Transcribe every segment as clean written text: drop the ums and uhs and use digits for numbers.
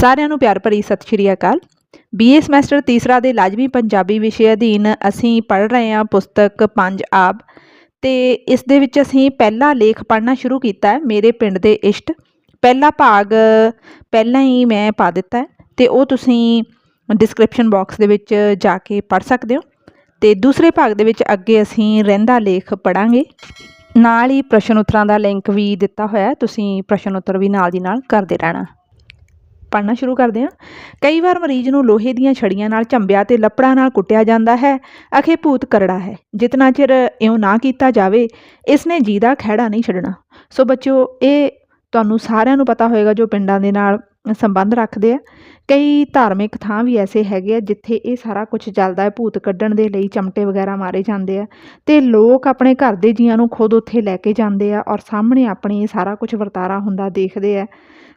ਸਾਰਿਆਂ ਨੂੰ ਪਿਆਰ ਭਰੀ ਸਤਿ ਸ਼੍ਰੀ ਅਕਾਲ। BA ਸਮੈਸਟਰ ਤੀਸਰਾ ਦੇ ਲਾਜ਼ਮੀ ਪੰਜਾਬੀ ਵਿਸ਼ੇ ਅਧੀਨ ਅਸੀਂ ਪੜ੍ਹ ਰਹੇ ਹਾਂ ਪੁਸਤਕ ਪੰਜ ਆਬ, ਤੇ ਇਸ ਦੇ ਵਿੱਚ ਅਸੀਂ ਪਹਿਲਾ ਲੇਖ ਪੜ੍ਹਨਾ ਸ਼ੁਰੂ ਕੀਤਾ ਹੈ, ਮੇਰੇ ਪਿੰਡ ਦੇ ਇਸ਼ਟ। ਪਹਿਲਾ ਭਾਗ ਪਹਿਲਾਂ ਹੀ ਮੈਂ ਪਾ ਦਿੱਤਾ ਹੈ ਤੇ ਉਹ ਤੁਸੀਂ ਡਿਸਕ੍ਰਿਪਸ਼ਨ ਬਾਕਸ ਦੇ ਵਿੱਚ ਜਾ ਕੇ ਪੜ੍ਹ ਸਕਦੇ ਹੋ। ਤੇ ਦੂਸਰੇ ਭਾਗ ਦੇ ਵਿੱਚ ਅੱਗੇ ਅਸੀਂ ਰਹਿੰਦਾ ਲੇਖ ਪੜ੍ਹਾਂਗੇ। ਨਾਲ ਹੀ ਪ੍ਰਸ਼ਨ ਉੱਤਰਾਂ ਦਾ ਲਿੰਕ ਵੀ ਦਿੱਤਾ ਹੋਇਆ, ਤੁਸੀਂ ਪ੍ਰਸ਼ਨ ਉੱਤਰ ਵੀ ਨਾਲ ਦੀ ਨਾਲ ਕਰਦੇ ਰਹਿਣਾ। ਪੜ੍ਹਨਾ ਸ਼ੁਰੂ ਕਰਦੇ ਹਾਂ। ਕਈ ਵਾਰ ਮਰੀਜ਼ ਨੂੰ ਲੋਹੇ ਦੀਆਂ ਛੜੀਆਂ ਨਾਲ ਝੰਬਿਆ ਤੇ ਲੱਪੜਾਂ ਨਾਲ ਕੁੱਟਿਆ ਜਾਂਦਾ ਹੈ। ਅਖੇ ਭੂਤ ਕਰੜਾ ਹੈ, ਜਿਤਨਾ ਚਿਰ ਇਉਂ ਨਾ ਕੀਤਾ ਜਾਵੇ ਇਸਨੇ ਜੀ ਦਾ ਖਹਿੜਾ ਨਹੀਂ ਛੱਡਣਾ। ਸੋ ਬੱਚਿਓ, ਇਹ ਤੁਹਾਨੂੰ ਸਾਰਿਆਂ ਨੂੰ ਪਤਾ ਹੋਏਗਾ ਜੋ ਪਿੰਡਾਂ ਦੇ ਨਾਲ ਸੰਬੰਧ ਰੱਖਦੇ ਆ। ਕਈ ਧਾਰਮਿਕ ਥਾਂ ਵੀ ਐਸੇ ਹੈਗੇ ਆ ਜਿੱਥੇ ਇਹ ਸਾਰਾ ਕੁਝ ਚੱਲਦਾ ਹੈ। ਭੂਤ ਕੱਢਣ ਦੇ ਲਈ ਚਮਟੇ ਵਗੈਰਾ ਮਾਰੇ ਜਾਂਦੇ ਆ ਤੇ ਲੋਕ ਆਪਣੇ ਘਰ ਦੇ ਜੀਆਂ ਨੂੰ ਖੁਦ ਉੱਥੇ ਲੈ ਕੇ ਜਾਂਦੇ ਆ ਔਰ ਸਾਹਮਣੇ ਆਪਣੇ ਸਾਰਾ ਕੁਝ ਵਰਤਾਰਾ ਹੁੰਦਾ ਦੇਖਦੇ ਆ।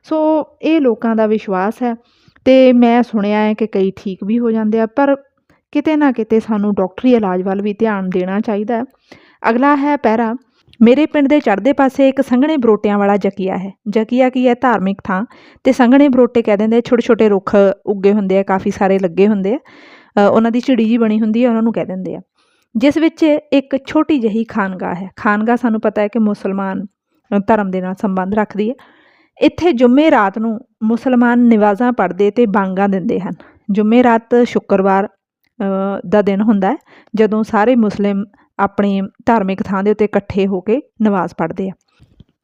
ਸੋ ਇਹ ਲੋਕਾਂ ਦਾ ਵਿਸ਼ਵਾਸ ਹੈ ਤੇ ਮੈਂ ਸੁਣਿਆ ਹੈ ਕਿ ਕਈ ਠੀਕ ਵੀ ਹੋ ਜਾਂਦੇ ਆ, ਪਰ ਕਿਤੇ ਨਾ ਕਿਤੇ ਸਾਨੂੰ ਡਾਕਟਰੀ ਇਲਾਜ ਵੱਲ ਵੀ ਧਿਆਨ ਦੇਣਾ ਚਾਹੀਦਾ ਹੈ। ਅਗਲਾ ਹੈ ਪੈਰਾ। ਮੇਰੇ ਪਿੰਡ ਦੇ ਚੜ੍ਹਦੇ ਪਾਸੇ ਇੱਕ ਸੰਘਣੇ ਬਰੋਟਿਆਂ ਵਾਲਾ ਜਕੀਆ ਹੈ। ਜਕੀਆ ਕੀ ਹੈ? ਧਾਰਮਿਕ ਥਾਂ। ਤੇ ਸੰਘਣੇ ਬਰੋਟੇ ਕਹਿ ਦਿੰਦੇ, ਛੋਟੇ ਛੋਟੇ ਰੁੱਖ ਉੱਗੇ ਹੁੰਦੇ ਆ, ਕਾਫੀ ਸਾਰੇ ਲੱਗੇ ਹੁੰਦੇ ਆ, ਉਹਨਾਂ ਦੀ ਝਿੜੀ ਜੀ ਬਣੀ ਹੁੰਦੀ ਹੈ, ਉਹਨਾਂ ਨੂੰ ਕਹਿ ਦਿੰਦੇ ਆ। ਜਿਸ ਵਿੱਚ ਇੱਕ ਛੋਟੀ ਜਿਹੀ ਖਾਨਗਾਹ ਹੈ। ਖਾਨਗਾਹ ਸਾਨੂੰ ਪਤਾ ਹੈ ਕਿ ਮੁਸਲਮਾਨ ਧਰਮ ਦੇ ਨਾਲ ਸੰਬੰਧ ਰੱਖਦੀ ਹੈ। ਇੱਥੇ ਜੁਮੇ ਰਾਤ ਨੂੰ ਮੁਸਲਮਾਨ ਨਿਵਾਜ਼ਾਂ ਪੜ੍ਹਦੇ ਤੇ ਬਾਂਗਾਂ ਦਿੰਦੇ ਹਨ। ਜੁਮੇ ਰਾਤ ਸ਼ੁੱਕਰਵਾਰ ਦਾ ਦਿਨ ਹੁੰਦਾ ਹੈ ਜਦੋਂ ਸਾਰੇ ਮੁਸਲਿਮ ਆਪਣੀ ਧਾਰਮਿਕ ਥਾਂ ਦੇ ਉੱਤੇ ਇਕੱਠੇ ਹੋ ਕੇ ਨਮਾਜ਼ ਪੜ੍ਹਦੇ ਆ।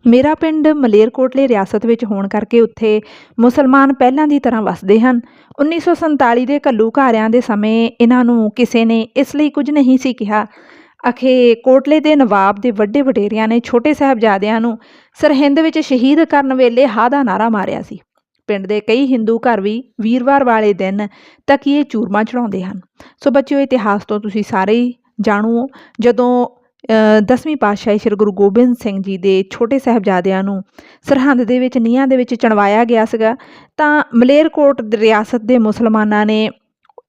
ਮੇਰਾ ਪਿੰਡ ਮਲੇਰਕੋਟਲੇ ਰਿਆਸਤ ਵਿੱਚ ਹੋਣ ਕਰਕੇ ਉੱਥੇ ਮੁਸਲਮਾਨ ਪਹਿਲਾਂ ਦੀ ਤਰ੍ਹਾਂ ਵਸਦੇ ਹਨ। 1947 ਦੇ ਘੱਲੂਘਾਰਿਆਂ ਦੇ ਸਮੇਂ ਇਹਨਾਂ ਨੂੰ ਕਿਸੇ ਨੇ ਇਸ ਲਈ ਕੁਝ ਨਹੀਂ ਸੀ ਕਿਹਾ। ਅਖੇ ਕੋਟਲੇ ਦੇ ਨਵਾਬ ਦੇ ਵੱਡੇ ਵਡੇਰਿਆਂ ਨੇ ਛੋਟੇ ਸਾਹਿਬਜ਼ਾਦਿਆਂ ਨੂੰ ਸਰਹਿੰਦ ਵਿੱਚ ਸ਼ਹੀਦ ਕਰਨ ਵੇਲੇ ਹਾਅ ਦਾ ਨਾਅਰਾ ਮਾਰਿਆ ਸੀ। ਪਿੰਡ ਦੇ ਕਈ ਹਿੰਦੂ ਘਰ ਵੀ ਵੀਰਵਾਰ ਵਾਲੇ ਦਿਨ ਤਕੀਏ ਚੂਰਮਾ ਚੜਾਉਂਦੇ ਹਨ। ਸੋ ਬੱਚਿਓ, ਇਤਿਹਾਸ ਤੋਂ ਤੁਸੀਂ ਸਾਰੇ ਹੀ ਜਾਣੂ ਹੋ। ਜਦੋਂ 10ਵੀਂ ਪਾਤਸ਼ਾਹੀ ਸ਼੍ਰੀ ਗੁਰੂ ਗੋਬਿੰਦ ਸਿੰਘ ਜੀ ਦੇ ਛੋਟੇ ਸਾਹਿਬਜ਼ਾਦਿਆਂ ਨੂੰ ਸਰਹੰਦ ਦੇ ਵਿੱਚ ਨੀਹਾਂ ਦੇ ਵਿੱਚ ਚਣਵਾਇਆ ਗਿਆ ਸੀਗਾ, ਤਾਂ ਮਲੇਰਕੋਟ ਰਿਆਸਤ ਦੇ ਮੁਸਲਮਾਨਾਂ ਨੇ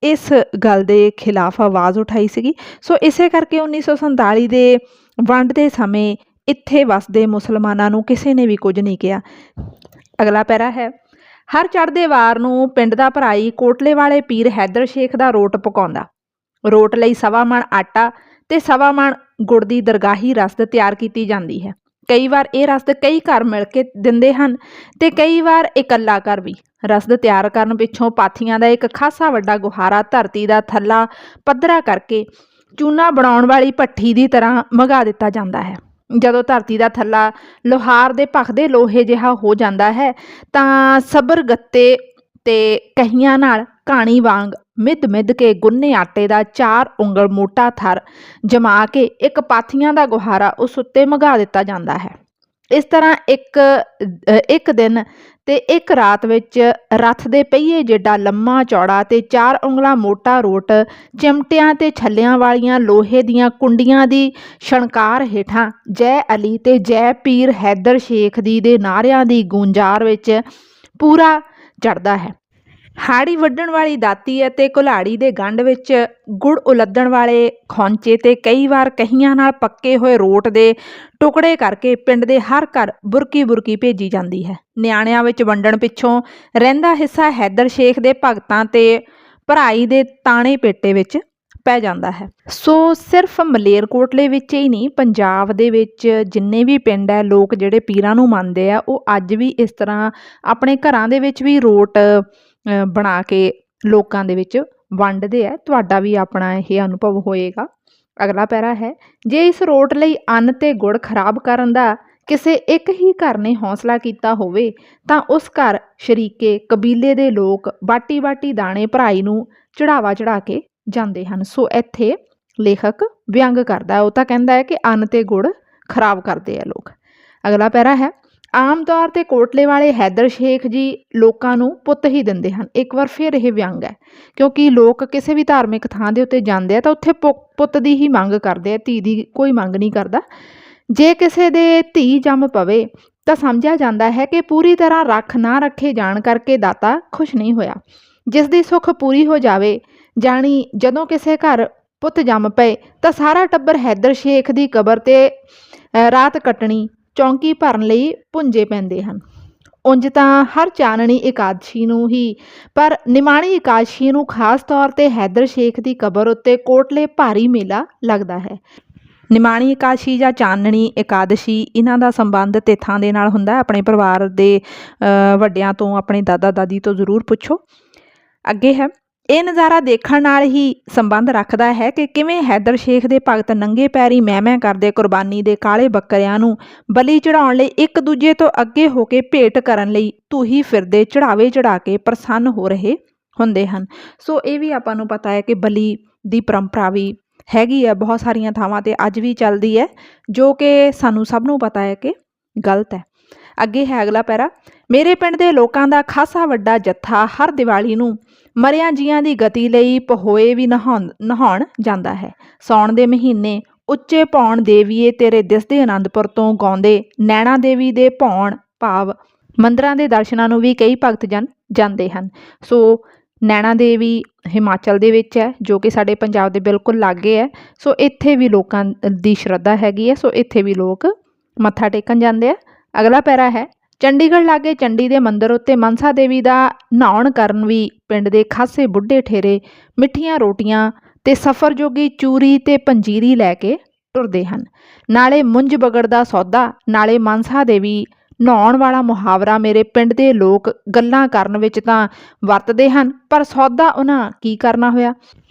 ਇਸ ਗੱਲ ਦੇ ਖਿਲਾਫ ਆਵਾਜ਼ ਉਠਾਈ ਸੀਗੀ। ਸੋ ਇਸੇ ਕਰਕੇ 1947 ਦੇ ਵੰਡ ਦੇ ਸਮੇਂ ਇੱਥੇ ਵਸਦੇ ਮੁਸਲਮਾਨਾਂ ਨੂੰ ਕਿਸੇ ਨੇ ਵੀ ਕੁਝ ਨਹੀਂ ਕਿਹਾ। ਅਗਲਾ ਪੈਰਾ ਹੈ। ਹਰ ਚੜ੍ਹਦੇ ਵਾਰ ਨੂੰ ਪਿੰਡ ਦਾ ਭਰਾਈ ਕੋਟਲੇ ਵਾਲੇ ਪੀਰ ਹੈਦਰ ਸ਼ੇਖ ਦਾ ਰੋਟ ਪਕਾਉਂਦਾ। ਰੋਟ ਲਈ 1.25 ਮਣ ਆਟਾ ਤੇ 1.25 ਮਣ ਗੁੜ ਦੀ ਦਰਗਾਹੀ ਰਸਦ ਤਿਆਰ ਕੀਤੀ ਜਾਂਦੀ ਹੈ। ਕਈ ਵਾਰ ਇਹ ਰਸਦ ਕਈ ਘਰ ਮਿਲ ਕੇ ਦਿੰਦੇ ਹਨ ਤੇ ਕਈ ਵਾਰ ਇਕੱਲਾ ਘਰ ਵੀ। ਰਸਦ ਤਿਆਰ ਕਰਨ ਪਿੱਛੋਂ ਪਾਥੀਆਂ ਦਾ ਇੱਕ ਖਾਸਾ ਵੱਡਾ ਗੁਹਾਰਾ ਧਰਤੀ ਦਾ ਥੱਲਾ ਪੱਧਰਾ ਕਰਕੇ ਚੂਨਾ ਬਣਾਉਣ ਵਾਲੀ ਭੱਠੀ ਦੀ ਤਰ੍ਹਾਂ ਮਗਾ ਦਿੱਤਾ ਜਾਂਦਾ ਹੈ। ਜਦੋਂ ਧਰਤੀ ਦਾ ਥੱਲਾ ਲੋਹਾਰ ਦੇ ਭਖਦੇ ਲੋਹੇ ਜਿਹਾ ਹੋ ਜਾਂਦਾ ਹੈ ਤਾਂ ਸਬਰ ਗੱਤੇ ਤੇ ਕਹੀਆਂ ਨਾਲ ਕਹਾਣੀ ਵਾਂਗ ਮਿੱਧ ਕੇ ਗੁੰਨੇ ਆਟੇ ਦਾ 4 ਉਂਗਲ ਮੋਟਾ ਥਰ ਜਮਾ ਕੇ ਇੱਕ ਪਾਥੀਆਂ ਦਾ ਗੁਹਾਰਾ ਉਸ ਉੱਤੇ ਮਗਾ ਦਿੱਤਾ ਜਾਂਦਾ ਹੈ। ਇਸ ਤਰ੍ਹਾਂ ਇੱਕ ਦਿਨ ਤੇ ਇੱਕ ਰਾਤ ਵਿੱਚ ਰੱਥ ਦੇ ਪਹੀਏ ਜਿੱਡਾ ਲੰਮਾ ਚੌੜਾ ਤੇ 4 ਉਂਗਲਾਂ ਮੋਟਾ ਰੋਟ ਚਿਮਟਿਆਂ ਤੇ ਛੱਲਿਆਂ ਵਾਲੀਆਂ ਲੋਹੇ ਦੀਆਂ ਕੁੰਡੀਆਂ ਦੀ ਛਣਕਾਰ ਹੇਠਾਂ ਜੈ ਅਲੀ ਤੇ ਜੈ ਪੀਰ ਹੈਦਰ ਸ਼ੇਖ ਦੀ ਦੇ ਨਾਅਰਿਆਂ ਦੀ ਗੂੰਜਾਰ ਵਿੱਚ ਪੂਰਾ ਚੜ੍ਹਦਾ ਹੈ। ਹਾੜੀ ਵੱਢਣ ਵਾਲੀ ਦਾਤੀ ਅਤੇ ਕੁਲਹਾੜੀ ਦੇ ਗੰਢ ਵਿੱਚ ਗੁੜ ਉਲੱਦਣ ਵਾਲੇ ਖੌਂਚੇ ਤੇ ਕਈ ਵਾਰ ਕਹੀਆਂ ਨਾਲ ਪੱਕੇ ਹੋਏ ਰੋਟ ਦੇ ਟੁਕੜੇ ਕਰਕੇ ਪਿੰਡ ਦੇ ਹਰ ਘਰ ਬੁਰਕੀ ਭੇਜੀ ਜਾਂਦੀ ਹੈ। ਨਿਆਣਿਆਂ ਵਿੱਚ ਵੰਡਣ ਪਿੱਛੋਂ ਰਹਿੰਦਾ ਹਿੱਸਾ ਹੈਦਰ ਸ਼ੇਖ ਦੇ ਭਗਤਾਂ ਤੇ ਭਰਾਈ ਦੇ ਤਾਣੇ ਪੇਟੇ ਵਿੱਚ ਪੈ ਜਾਂਦਾ ਹੈ। ਸੋ ਸਿਰਫ ਮਲੇਰਕੋਟਲੇ ਵਿੱਚ ਹੀ ਨਹੀਂ, ਪੰਜਾਬ ਦੇ ਵਿੱਚ ਜਿੰਨੇ ਵੀ ਪਿੰਡ ਹੈ, ਲੋਕ ਜਿਹੜੇ ਪੀਰਾਂ ਨੂੰ ਮੰਨਦੇ ਆ, ਉਹ ਅੱਜ ਵੀ ਇਸ ਤਰ੍ਹਾਂ ਆਪਣੇ ਘਰਾਂ ਦੇ ਵਿੱਚ ਵੀ ਰੋਟ ਬਣਾ ਕੇ ਲੋਕਾਂ ਦੇ ਵਿੱਚ ਵੰਡਦੇ ਆ। ਤੁਹਾਡਾ ਵੀ ਆਪਣਾ ਇਹ ਅਨੁਭਵ ਹੋਏਗਾ। ਅਗਲਾ ਪੈਰਾ ਹੈ। ਜੇ ਇਸ ਰੋਟ ਲਈ ਅੰਨ ਤੇ ਗੁੜ ਖਰਾਬ ਕਰਨ ਦਾ ਕਿਸੇ ਇੱਕ ਹੀ ਘਰ ਨੇ ਹੌਸਲਾ ਕੀਤਾ ਹੋਵੇ ਤਾਂ ਉਸ ਘਰ ਸ਼ਰੀਕੇ ਕਬੀਲੇ ਦੇ ਲੋਕ ਬਾਟੀ ਦਾਣੇ ਭਰਾਈ ਨੂੰ ਚੜਾਵਾ ਚੜਾ ਕੇ ਜਾਂਦੇ ਹਨ। ਸੋ ਇੱਥੇ ਲੇਖਕ ਵਿਅੰਗ ਕਰਦਾ, ਉਹ ਤਾਂ ਕਹਿੰਦਾ ਹੈ ਕਿ ਅੰਨ ਤੇ ਗੁੜ ਖਰਾਬ ਕਰਦੇ ਆ ਲੋਕ। ਅਗਲਾ ਪੈਰਾ ਹੈ। ਆਮ ਤੌਰ 'ਤੇ ਕੋਟਲੇ ਵਾਲੇ ਹੈਦਰ ਸ਼ੇਖ ਜੀ ਲੋਕਾਂ ਨੂੰ ਪੁੱਤ ਹੀ ਦਿੰਦੇ ਹਨ। ਇੱਕ ਵਾਰ ਫਿਰ ਇਹ ਵਿਅੰਗ ਹੈ, ਕਿਉਂਕਿ ਲੋਕ ਕਿਸੇ ਵੀ ਧਾਰਮਿਕ ਥਾਂ ਦੇ ਉੱਤੇ ਜਾਂਦੇ ਆ ਤਾਂ ਉੱਥੇ ਪੁੱਤ ਦੀ ਹੀ ਮੰਗ ਕਰਦੇ ਆ, ਧੀ ਦੀ ਕੋਈ ਮੰਗ ਨਹੀਂ ਕਰਦਾ। ਜੇ ਕਿਸੇ ਦੇ ਧੀ ਜੰਮ ਪਵੇ ਤਾਂ ਸਮਝਿਆ ਜਾਂਦਾ ਹੈ ਕਿ ਪੂਰੀ ਤਰ੍ਹਾਂ ਰੱਖ ਨਾ ਰੱਖੇ ਜਾਣ ਕਰਕੇ ਦਾਤਾ ਖੁਸ਼ ਨਹੀਂ ਹੋਇਆ। ਜਿਸ ਦੀ ਸੁੱਖ ਪੂਰੀ ਹੋ ਜਾਵੇ, ਜਾਣੀ ਜਦੋਂ ਕਿਸੇ ਘਰ ਪੁੱਤ ਜੰਮ ਪਏ ਤਾਂ ਸਾਰਾ ਟੱਬਰ ਹੈਦਰ ਸ਼ੇਖ ਦੀ ਕਬਰ 'ਤੇ ਰਾਤ ਕੱਟਣੀ ਚੌਂਕੀ ਭਰਨ ਲਈ ਪੁੰਜੇ ਪੈਂਦੇ ਹਨ। ਉਂਝ ਤਾਂ ਹਰ ਚਾਨਣੀ ਇਕਾਦਸ਼ੀ ਨੂੰ ਹੀ, ਪਰ ਨਿਮਾਣੀ ਇਕਾਦਸ਼ੀ ਨੂੰ ਖਾਸ ਤੌਰ 'ਤੇ ਹੈਦਰ ਸ਼ੇਖ ਦੀ ਕਬਰ ਉੱਤੇ ਕੋਟਲੇ ਭਾਰੀ ਮੇਲਾ ਲੱਗਦਾ ਹੈ। ਨਿਮਾਣੀ ਇਕਾਦਸ਼ੀ ਜਾਂ ਚਾਨਣੀ ਇਕਾਦਸ਼ੀ, ਇਹਨਾਂ ਦਾ ਸੰਬੰਧ ਤਿੱਥਾਂ ਦੇ ਨਾਲ ਹੁੰਦਾ। ਆਪਣੇ ਪਰਿਵਾਰ ਦੇ ਵੱਡਿਆਂ ਤੋਂ, ਆਪਣੇ ਦਾਦਾ ਦਾਦੀ ਤੋਂ ਜ਼ਰੂਰ ਪੁੱਛੋ। ਅੱਗੇ ਹੈ, ਇਹ ਨਜ਼ਾਰਾ ਦੇਖਣ ਨਾਲ ਹੀ ਸੰਬੰਧ ਰੱਖਦਾ ਹੈ ਕਿ ਕਿਵੇਂ ਹੈਦਰ ਸ਼ੇਖ ਦੇ ਭਗਤ ਨੰਗੇ ਪੈਰੀ ਮੈਂ ਕਰਦੇ ਕੁਰਬਾਨੀ ਦੇ ਕਾਲੇ ਬੱਕਰਿਆਂ ਨੂੰ ਬਲੀ ਚੜਾਉਣ ਲਈ ਇੱਕ ਦੂਜੇ ਤੋਂ ਅੱਗੇ ਹੋ ਕੇ ਭੇਟ ਕਰਨ ਲਈ ਧੂਹੀ ਫਿਰਦੇ ਚੜਾਵੇ ਚੜਾ ਕੇ ਪ੍ਰਸੰਨ ਹੋ ਰਹੇ ਹੁੰਦੇ ਹਨ। ਸੋ ਇਹ ਵੀ ਆਪਾਂ ਨੂੰ ਪਤਾ ਹੈ ਕਿ ਬਲੀ ਦੀ ਪਰੰਪਰਾ ਵੀ ਹੈਗੀ ਹੈ, ਬਹੁਤ ਸਾਰੀਆਂ ਥਾਵਾਂ 'ਤੇ ਅੱਜ ਵੀ ਚੱਲਦੀ ਹੈ, ਜੋ ਕਿ ਸਾਨੂੰ ਸਭ ਨੂੰ ਪਤਾ ਹੈ ਕਿ ਗਲਤ ਹੈ। ਅੱਗੇ ਹੈ ਅਗਲਾ ਪੈਰਾ, ਮੇਰੇ ਪਿੰਡ ਦੇ ਲੋਕਾਂ ਦਾ ਖਾਸਾ ਵੱਡਾ ਜੱਥਾ ਹਰ ਦੀਵਾਲੀ ਨੂੰ ਮਰਿਆਂ ਜੀਆਂ ਦੀ ਗਤੀ ਲਈ ਪਹੋਏ ਵੀ ਨਹਾਉਣ ਜਾਂਦਾ ਹੈ। ਸਾਉਣ ਦੇ ਮਹੀਨੇ ਉੱਚੇ ਭੌਣ ਦੇਵੀਏ ਤੇਰੇ ਦਿਸਦੇ ਆਨੰਦਪੁਰ ਤੋਂ ਗਾਉਂਦੇ ਨੈਣਾ ਦੇਵੀ ਦੇ ਭੌਣ ਭਾਵ ਮੰਦਰਾਂ ਦੇ ਦਰਸ਼ਨਾਂ ਨੂੰ ਵੀ ਕਈ ਭਗਤ ਜਨ ਜਾਂਦੇ ਹਨ। ਸੋ ਨੈਣਾ ਦੇਵੀ ਹਿਮਾਚਲ ਦੇ ਵਿੱਚ ਹੈ, ਜੋ ਕਿ ਸਾਡੇ ਪੰਜਾਬ ਦੇ ਬਿਲਕੁਲ ਲਾਗੇ ਹੈ। ਸੋ ਇੱਥੇ ਵੀ ਲੋਕਾਂ ਦੀ ਸ਼ਰਧਾ ਹੈਗੀ ਹੈ, ਸੋ ਇੱਥੇ ਵੀ ਲੋਕ ਮੱਥਾ ਟੇਕਣ ਜਾਂਦੇ ਆ। ਅਗਲਾ ਪੈਰਾ ਹੈ, ਚੰਡੀਗੜ੍ਹ ਲਾਗੇ ਚੰਡੀ ਦੇ ਮੰਦਿਰ ਉੱਤੇ ਮਨਸਾ ਦੇਵੀ ਦਾ ਨਹਾਉਣ ਕਰਨ ਵੀ ਪਿੰਡ ਦੇ ਖਾਸੇ ਬੁੱਢੇ ਠੇਰੇ ਮਿੱਠੀਆਂ ਰੋਟੀਆਂ ਤੇ ਸਫ਼ਰ ਜੋਗੀ ਚੂਰੀ ਤੇ ਪੰਜੀਰੀ ਲੈ ਕੇ ਟੁਰਦੇ ਹਨ। ਨਾਲੇ ਮੁੰਜ ਬਗੜ ਦਾ ਸੌਦਾ, ਨਾਲੇ ਮਨਸਾ ਦੇਵੀ ਨਹਾਉਣ ਵਾਲਾ ਮੁਹਾਵਰਾ ਮੇਰੇ ਪਿੰਡ ਦੇ ਲੋਕ ਗੱਲਾਂ ਕਰਨ ਵਿੱਚ ਤਾਂ ਵਰਤਦੇ ਹਨ, ਪਰ ਸੌਦਾ ਉਹਨਾਂ ਕੀ ਕਰਨਾ ਹੋਇਆ,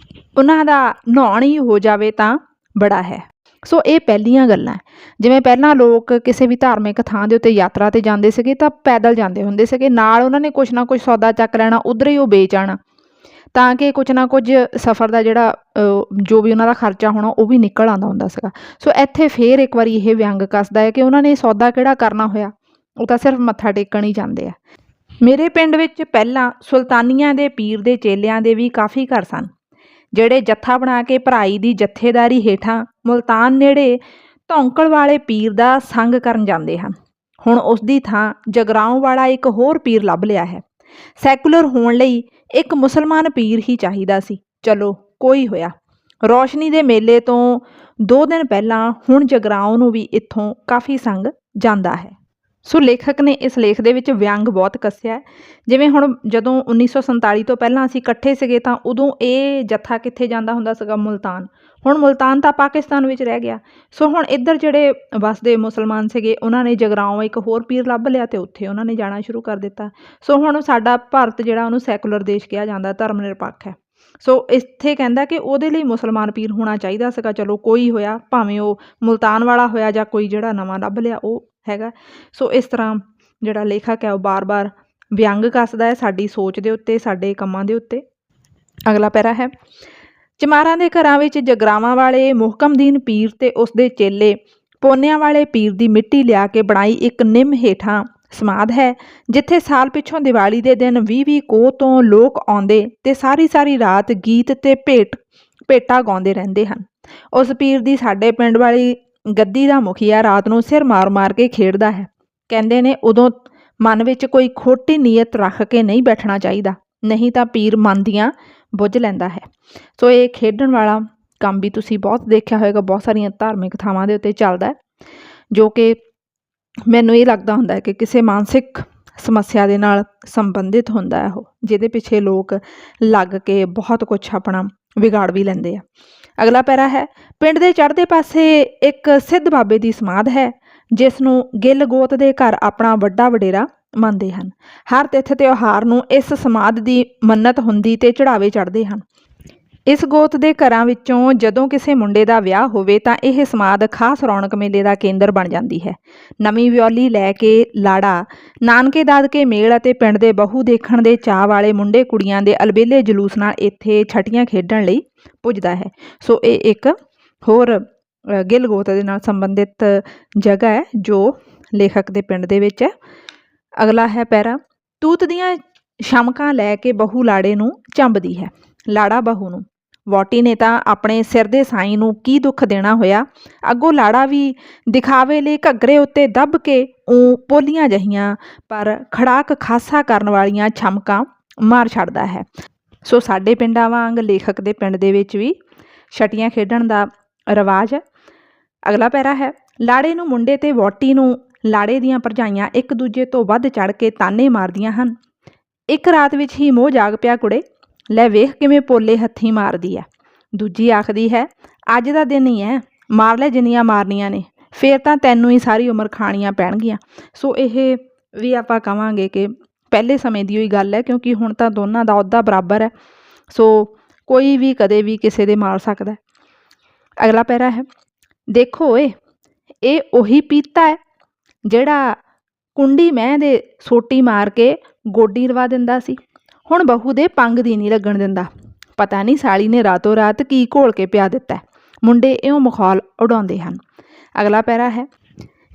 ਉਹਨਾਂ ਦਾ ਨਹਾਉਣ ਹੀ ਹੋ ਜਾਵੇ ਤਾਂ ਬੜਾ ਹੈ। ਸੋ ਇਹ ਪਹਿਲੀਆਂ ਗੱਲਾਂ। ਜਿਵੇਂ ਪਹਿਲਾਂ ਲੋਕ ਕਿਸੇ ਵੀ ਧਾਰਮਿਕ ਥਾਂ ਦੇ ਉੱਤੇ ਯਾਤਰਾ 'ਤੇ ਜਾਂਦੇ ਸੀਗੇ ਤਾਂ ਪੈਦਲ ਜਾਂਦੇ ਹੁੰਦੇ ਸੀਗੇ, ਨਾਲ ਉਹਨਾਂ ਨੇ ਕੁਛ ਨਾ ਕੁਛ ਸੌਦਾ ਚੱਕ ਲੈਣਾ, ਉੱਧਰ ਹੀ ਉਹ ਵੇਚ ਆਉਣਾ, ਤਾਂ ਕਿ ਕੁਛ ਨਾ ਕੁਝ ਸਫ਼ਰ ਦਾ ਜਿਹੜਾ ਜੋ ਵੀ ਉਹਨਾਂ ਦਾ ਖਰਚਾ ਹੋਣਾ ਉਹ ਵੀ ਨਿਕਲ ਆਉਂਦਾ ਹੁੰਦਾ ਸੀਗਾ। ਸੋ ਇੱਥੇ ਫੇਰ ਇੱਕ ਵਾਰੀ ਇਹ ਵਿਅੰਗ ਕੱਸਦਾ ਹੈ ਕਿ ਉਹਨਾਂ ਨੇ ਸੌਦਾ ਕਿਹੜਾ ਕਰਨਾ ਹੋਇਆ, ਉਹ ਤਾਂ ਸਿਰਫ ਮੱਥਾ ਟੇਕਣ ਹੀ ਜਾਂਦੇ ਆ। ਮੇਰੇ ਪਿੰਡ ਵਿੱਚ ਪਹਿਲਾਂ ਸੁਲਤਾਨੀਆਂ ਦੇ ਪੀਰ ਦੇ ਚੇਲਿਆਂ ਦੇ ਵੀ ਕਾਫੀ ਘਰ ਸਨ, ਜਿਹੜੇ ਜੱਥਾ ਬਣਾ ਕੇ ਭਰਾਈ ਦੀ ਜਥੇਦਾਰੀ ਹੇਠਾਂ ਮੁਲਤਾਨ ਨੇੜੇ ਧੌਂਕਲ ਵਾਲੇ ਪੀਰ ਦਾ ਸੰਗ ਕਰਨ ਜਾਂਦੇ ਹਨ। ਹੁਣ ਉਸ ਦੀ ਥਾਂ ਜਗਰਾਉਂ ਵਾਲਾ ਇੱਕ ਹੋਰ ਪੀਰ ਲੱਭ ਲਿਆ ਹੈ। ਸੈਕੂਲਰ ਹੋਣ ਲਈ ਇੱਕ ਮੁਸਲਮਾਨ ਪੀਰ ਹੀ ਚਾਹੀਦਾ ਸੀ। ਚਲੋ ਕੋਈ ਹੋਇਆ। ਰੌਸ਼ਨੀ ਦੇ ਮੇਲੇ ਤੋਂ 2 ਦਿਨ ਪਹਿਲਾਂ ਹੁਣ ਜਗਰਾਉਂ ਨੂੰ ਵੀ ਇੱਥੋਂ ਕਾਫੀ ਸੰਗ ਜਾਂਦਾ ਹੈ। ਸੋ ਲੇਖਕ ਨੇ ਇਸ ਲੇਖ ਦੇ ਵਿੱਚ ਵਿਅੰਗ ਬਹੁਤ ਕੱਸਿਆ ਹੈ। ਜਿਵੇਂ ਹੁਣ ਜਦੋਂ 1947 ਤੋਂ ਪਹਿਲਾਂ ਅਸੀਂ ਇਕੱਠੇ ਸੀਗੇ ਤਾਂ ਉਦੋਂ ਇਹ ਜੱਥਾ ਕਿੱਥੇ ਜਾਂਦਾ ਹੁੰਦਾ ਸੀਗਾ, ਮੁਲਤਾਨ। ਹੁਣ ਮੁਲਤਾਨ ਤਾਂ ਪਾਕਿਸਤਾਨ ਵਿੱਚ ਰਹਿ ਗਿਆ। ਸੋ ਹੁਣ ਇੱਧਰ ਜਿਹੜੇ ਵਸਦੇ ਮੁਸਲਮਾਨ ਸੀਗੇ ਉਹਨਾਂ ਨੇ ਜਗਰਾਉਂ ਇੱਕ ਹੋਰ ਪੀਰ ਲੱਭ ਲਿਆ ਅਤੇ ਉੱਥੇ ਉਹਨਾਂ ਨੇ ਜਾਣਾ ਸ਼ੁਰੂ ਕਰ ਦਿੱਤਾ। ਸੋ ਹੁਣ ਸਾਡਾ ਭਾਰਤ ਜਿਹੜਾ ਉਹਨੂੰ ਸੈਕੂਲਰ ਦੇਸ਼ ਕਿਹਾ ਜਾਂਦਾ, ਧਰਮ ਨਿਰਪੱਖ ਹੈ। ਸੋ ਇੱਥੇ ਕਹਿੰਦਾ ਕਿ ਉਹਦੇ ਲਈ ਮੁਸਲਮਾਨ ਪੀਰ ਹੋਣਾ ਚਾਹੀਦਾ ਸੀਗਾ। ਚਲੋ ਕੋਈ ਹੋਇਆ, ਭਾਵੇਂ ਉਹ ਮੁਲਤਾਨ ਵਾਲਾ ਹੋਇਆ ਜਾਂ ਕੋਈ ਜਿਹੜਾ ਨਵਾਂ ਲੱਭ ਲਿਆ ਉਹ ਹੈਗਾ। ਸੋ ਇਸ ਤਰ੍ਹਾਂ ਜਿਹੜਾ ਲੇਖਕ ਹੈ ਉਹ ਬਾਰ-ਬਾਰ ਵਿਅੰਗ ਕੱਸਦਾ ਹੈ ਸਾਡੀ ਸੋਚ ਦੇ ਉੱਤੇ, ਸਾਡੇ ਕੰਮਾਂ ਦੇ ਉੱਤੇ। ਅਗਲਾ ਪੈਰਾ ਹੈ, ਚਮਾਰਾਂ ਦੇ ਘਰਾਂ ਵਿੱਚ ਜਗਰਾਵਾਂ ਵਾਲੇ ਮੁਹਕਮਦੀਨ ਪੀਰ ਤੇ ਉਸਦੇ ਚੇਲੇ ਪੋਨਿਆਂ ਵਾਲੇ ਪੀਰ ਦੀ ਮਿੱਟੀ ਲਿਆ ਕੇ ਬਣਾਈ ਇੱਕ ਨਿੰਮ ਹੇਠਾਂ ਸਮਾਧ ਹੈ, ਜਿੱਥੇ ਸਾਲ ਪਿੱਛੋਂ ਦੀਵਾਲੀ ਦੇ ਦਿਨ 20 ਕੋਹ ਤੋਂ ਲੋਕ ਆਉਂਦੇ ਤੇ ਸਾਰੀ ਰਾਤ ਗੀਤ ਤੇ ਭੇਟਾ ਗਾਉਂਦੇ ਰਹਿੰਦੇ ਹਨ। ਉਸ ਪੀਰ ਦੀ ਸਾਡੇ ਪਿੰਡ ਵਾਲੀ ਗੱਦੀ ਦਾ ਮੁਖੀਆ ਰਾਤ ਨੂੰ ਸਿਰ ਮਾਰ ਕੇ ਖੇਡਦਾ ਹੈ। ਕਹਿੰਦੇ ਨੇ ਉਦੋਂ ਮਨ ਵਿੱਚ ਕੋਈ ਖੋਟੀ ਨੀਅਤ ਰੱਖ ਕੇ ਨਹੀਂ ਬੈਠਣਾ ਚਾਹੀਦਾ, ਨਹੀਂ ਤਾਂ ਪੀਰ ਮਨ ਦੀਆਂ ਬੁੱਝ ਲੈਂਦਾ ਹੈ। ਸੋ ਇਹ ਖੇਡਣ ਵਾਲਾ ਕੰਮ ਵੀ ਤੁਸੀਂ ਬਹੁਤ ਦੇਖਿਆ ਹੋਵੇਗਾ, ਬਹੁਤ ਸਾਰੀਆਂ ਧਾਰਮਿਕ ਥਾਵਾਂ ਦੇ ਉੱਤੇ ਚੱਲਦਾ ਹੈ, ਜੋ ਕਿ ਮੈਨੂੰ ਇਹ ਲੱਗਦਾ ਹੁੰਦਾ ਹੈ ਕਿ ਕਿਸੇ ਮਾਨਸਿਕ ਸਮੱਸਿਆ ਦੇ ਨਾਲ ਸੰਬੰਧਿਤ ਹੁੰਦਾ ਹੈ ਉਹ, ਜਿਹਦੇ ਪਿੱਛੇ ਲੋਕ ਲੱਗ ਕੇ ਬਹੁਤ ਕੁਛ ਆਪਣਾ ਵਿਗਾੜ ਵੀ ਲੈਂਦੇ ਆ। ਅਗਲਾ ਪੈਰਾ ਹੈ, ਪਿੰਡ ਦੇ ਚੜ੍ਹਦੇ ਪਾਸੇ ਇੱਕ ਸਿੱਧ ਬਾਬੇ ਦੀ ਸਮਾਧ ਹੈ, ਜਿਸ ਨੂੰ ਗਿੱਲ ਗੋਤ ਦੇ ਘਰ ਆਪਣਾ ਵੱਡਾ ਵਡੇਰਾ ਮੰਨਦੇ ਹਨ। ਹਰ ਤਿੱਥ ਤਿਉਹਾਰ ਨੂੰ ਇਸ ਸਮਾਧ ਦੀ ਮੰਨਤ ਹੁੰਦੀ ਤੇ ਚੜਾਵੇ ਚੜ੍ਹਦੇ ਹਨ। ਇਸ ਗੋਤ ਦੇ ਘਰਾਂ ਵਿੱਚੋਂ ਜਦੋਂ ਕਿਸੇ ਮੁੰਡੇ ਦਾ ਵਿਆਹ ਹੋਵੇ ਤਾਂ ਇਹ ਸਮਾਧ ਖਾਸ ਰੌਣਕ ਮੇਲੇ ਦਾ ਕੇਂਦਰ ਬਣ ਜਾਂਦੀ ਹੈ। ਨਵੀਂ ਵਿਆਹਲੀ ਲੈ ਕੇ ਲਾੜਾ ਨਾਨਕੇ ਦਾਦਕੇ ਮੇਲ ਅਤੇ ਪਿੰਡ ਦੇ ਬਹੂ ਦੇਖਣ ਦੇ ਚਾਅ ਵਾਲੇ ਮੁੰਡੇ ਕੁੜੀਆਂ ਦੇ ਅਲਬੇਲੇ ਜਲੂਸ ਨਾਲ ਇੱਥੇ ਛਟੀਆਂ ਖੇਡਣ ਲਈ ਪੁੱਜਦਾ ਹੈ। ਸੋ ਇਹ ਇੱਕ ਹੋਰ ਗਿੱਲ ਗੋਤ ਦੇ ਨਾਲ ਸੰਬੰਧਿਤ ਜਗ੍ਹਾ ਹੈ ਜੋ ਲੇਖਕ ਦੇ ਪਿੰਡ ਦੇ ਵਿੱਚ ਹੈ। ਅਗਲਾ ਹੈ ਪੈਰਾ, ਤੂਤ ਦੀਆਂ ਸ਼ਮਕਾਂ ਲੈ ਕੇ ਬਹੂ ਲਾੜੇ ਨੂੰ ਚੰਬਦੀ ਹੈ। ਲਾੜਾ ਬਹੂ ਨੂੰ, ਵਹੁਟੀ ਨੇ ਤਾਂ ਆਪਣੇ ਸਿਰ ਦੇ ਸਾਈਂ ਨੂੰ ਕੀ ਦੁੱਖ ਦੇਣਾ ਹੋਇਆ, ਅੱਗੋਂ ਲਾੜਾ ਵੀ ਦਿਖਾਵੇ ਲਈ ਘੱਗਰੇ ਉੱਤੇ ਦੱਬ ਕੇ ਪੋਲੀਆਂ ਜਹੀਆਂ ਪਰ ਖੜਾਕ ਖਾਸਾ ਕਰਨ ਵਾਲੀਆਂ ਛਮਕਾਂ ਮਾਰ ਛੱਡਦਾ ਹੈ। ਸੋ ਸਾਡੇ ਪਿੰਡਾਂ ਵਾਂਗ ਲੇਖਕ ਦੇ ਪਿੰਡ ਦੇ ਵਿੱਚ ਵੀ ਛਟੀਆਂ ਖੇਡਣ ਦਾ ਰਿਵਾਜ ਹੈ। ਅਗਲਾ ਪੈਰਾ ਹੈ, ਲਾੜੇ ਨੂੰ ਮੁੰਡੇ ਤੇ ਵਹੁਟੀ ਨੂੰ ਲਾੜੇ ਦੀਆਂ ਭਰਜਾਈਆਂ ਇੱਕ ਦੂਜੇ ਤੋਂ ਵੱਧ ਚੜ੍ਹ ਕੇ ਤਾਨੇ ਮਾਰਦੀਆਂ ਹਨ। ਇੱਕ ਰਾਤ ਵਿੱਚ ਹੀ ਮੋਹ ਜਾਗ ਪਿਆ ਕੁੜੇ, ਲੈ ਵੇਖ ਕਿਵੇਂ ਪੋਲੇ ਹੱਥੀਂ ਮਾਰਦੀ ਹੈ। ਦੂਜੀ ਆਖਦੀ ਹੈ, ਅੱਜ ਦਾ ਦਿਨ ਹੀ ਹੈ, ਮਾਰ ਲੈ ਜਿੰਨੀਆਂ ਮਾਰਨੀਆਂ ਨੇ, ਫੇਰ ਤਾਂ ਤੈਨੂੰ ਹੀ ਸਾਰੀ ਉਮਰ ਖਾਣੀਆਂ ਪੈਣਗੀਆਂ। ਸੋ ਇਹ ਵੀ ਆਪਾਂ ਕਹਾਂਗੇ ਕਿ ਪਹਿਲੇ ਸਮੇਂ ਦੀ ਹੋਈ ਗੱਲ ਹੈ, ਕਿਉਂਕਿ ਹੁਣ ਤਾਂ ਦੋਨਾਂ ਦਾ ਅਹੁਦਾ ਬਰਾਬਰ ਹੈ। ਸੋ ਕੋਈ ਵੀ ਕਦੇ ਵੀ ਕਿਸੇ ਦੇ ਮਾਰ ਸਕਦਾ। ਅਗਲਾ ਪੈਰਾ ਹੈ, ਦੇਖੋ ਓਏ, ਇਹ ਉਹੀ ਪੀਤਾ ਹੈ ਜਿਹੜਾ ਕੁੰਡੀ ਮੈਂ ਦੇ ਸੋਟੀ ਮਾਰ ਕੇ ਗੋਡੀ ਰਵਾ ਦਿੰਦਾ ਸੀ, ਹੁਣ ਬਹੂ ਦੇ ਪੰਗ ਦੀ ਨਹੀਂ ਲੱਗਣ ਦਿੰਦਾ। ਪਤਾ ਨਹੀਂ ਸਾਲੀ ਨੇ ਰਾਤੋਂ ਰਾਤ ਕੀ ਘੋਲ ਕੇ ਪਿਆ ਦਿੱਤਾ। ਮੁੰਡੇ ਇਉਂ ਮਖੌਲ ਉਡਾਉਂਦੇ ਹਨ। ਅਗਲਾ ਪੈਰਾ ਹੈ,